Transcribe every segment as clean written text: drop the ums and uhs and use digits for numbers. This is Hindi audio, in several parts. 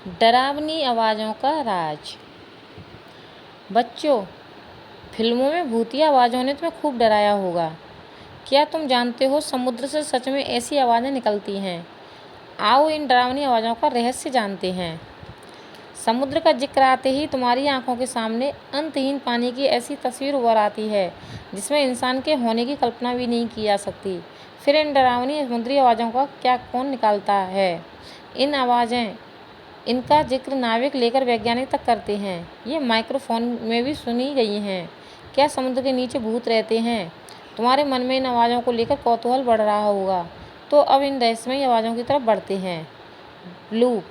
डरावनी आवाज़ों का राज। बच्चों, फिल्मों में भूतिया आवाज़ों ने तुम्हें खूब डराया होगा। क्या तुम जानते हो समुद्र से सच में ऐसी आवाज़ें निकलती हैं? आओ इन डरावनी आवाज़ों का रहस्य जानते हैं। समुद्र का जिक्र आते ही तुम्हारी आंखों के सामने अंतहीन पानी की ऐसी तस्वीर उभर आती है जिसमें इंसान के होने की कल्पना भी नहीं की जा सकती। फिर इन डरावनी समुद्री आवाज़ों का क्या कौन निकालता है? इनका जिक्र नाविक लेकर वैज्ञानिक तक करते हैं। ये माइक्रोफोन में भी सुनी गई हैं। क्या समुद्र के नीचे भूत रहते हैं? तुम्हारे मन में इन आवाज़ों को लेकर कौतूहल बढ़ रहा होगा। तो अब इन रहस्यमयी आवाज़ों की तरफ बढ़ते हैं। ब्लू,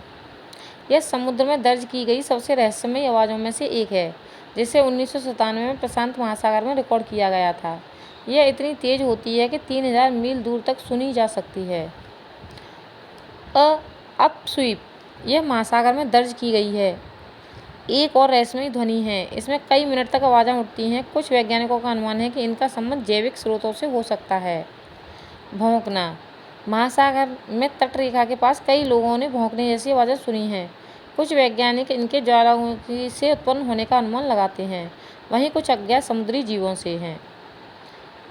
यह समुद्र में दर्ज की गई सबसे रहस्यमयी आवाज़ों में से एक है, जिसे 1997 में प्रशांत महासागर में रिकॉर्ड किया गया था। यह इतनी तेज़ होती है कि 3000 मील दूर तक सुनी जा सकती है। अपस्वीप, यह महासागर में दर्ज की गई है एक और रहस्यमयी ध्वनि है। इसमें कई मिनट तक आवाज़ें उठती हैं। कुछ वैज्ञानिकों का अनुमान है कि इनका संबंध जैविक स्रोतों से हो सकता है। भौंकना, महासागर में तटरेखा के पास कई लोगों ने भौंकने जैसी आवाज़ें सुनी हैं। कुछ वैज्ञानिक इनके ज्वालामुखी से उत्पन्न होने का अनुमान लगाते हैं, वहीं कुछ अज्ञात समुद्री जीवों से हैं।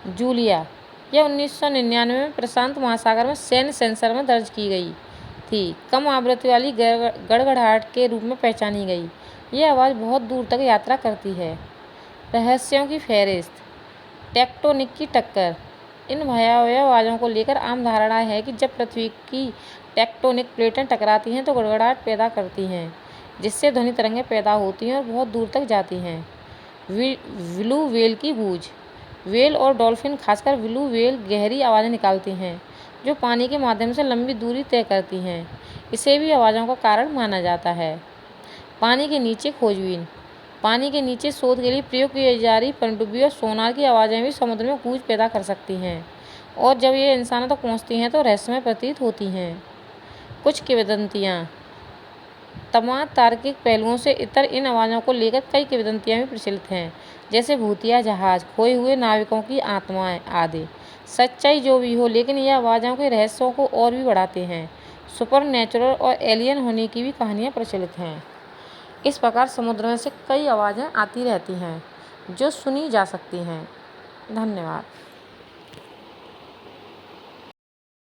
जूलिया, यह 1999 में प्रशांत महासागर में सैन्य सेंसर में दर्ज की गई थी। कम आवृत्ति वाली गड़गड़ाहट के रूप में पहचानी गई। यह आवाज़ बहुत दूर तक यात्रा करती है। रहस्यों की फहरिस्त। टेक्टोनिक की टक्कर। इन भयावह आवाज़ों को लेकर आम धारणा है कि जब पृथ्वी की टेक्टोनिक प्लेटें टकराती हैं तो गड़गड़ाहट पैदा करती हैं, जिससे ध्वनि तरंगें पैदा होती हैं और बहुत दूर तक जाती हैं। ब्लू व्हेल की गूंज। व्हेल और डॉल्फिन, खासकर ब्लू व्हेल, गहरी आवाज़ें निकालती हैं जो पानी के माध्यम से लंबी दूरी तय करती हैं। इसे भी आवाज़ों का कारण माना जाता है। पानी के नीचे खोजबीन। पानी के नीचे शोध के लिए प्रयोग की जा रही पनडुब्बी और सोनार की आवाज़ें भी समुद्र में गूंज पैदा कर सकती हैं, और जब ये इंसानों तक पहुंचती हैं तो रहस्यमय प्रतीत होती हैं। कुछ किंवदंतियाँ। तमाम तार्किक पहलुओं से इतर इन आवाज़ों को लेकर कई किंवदंतियाँ भी प्रचलित हैं, जैसे भूतिया जहाज, खोए हुए नाविकों की आत्माएं आदि। सच्चाई जो भी हो, लेकिन यह आवाज़ों के रहस्यों को और भी बढ़ाते हैं। सुपरनैचुरल और एलियन होने की भी कहानियाँ प्रचलित हैं। इस प्रकार समुद्र में से कई आवाज़ें आती रहती हैं जो सुनी जा सकती हैं। धन्यवाद।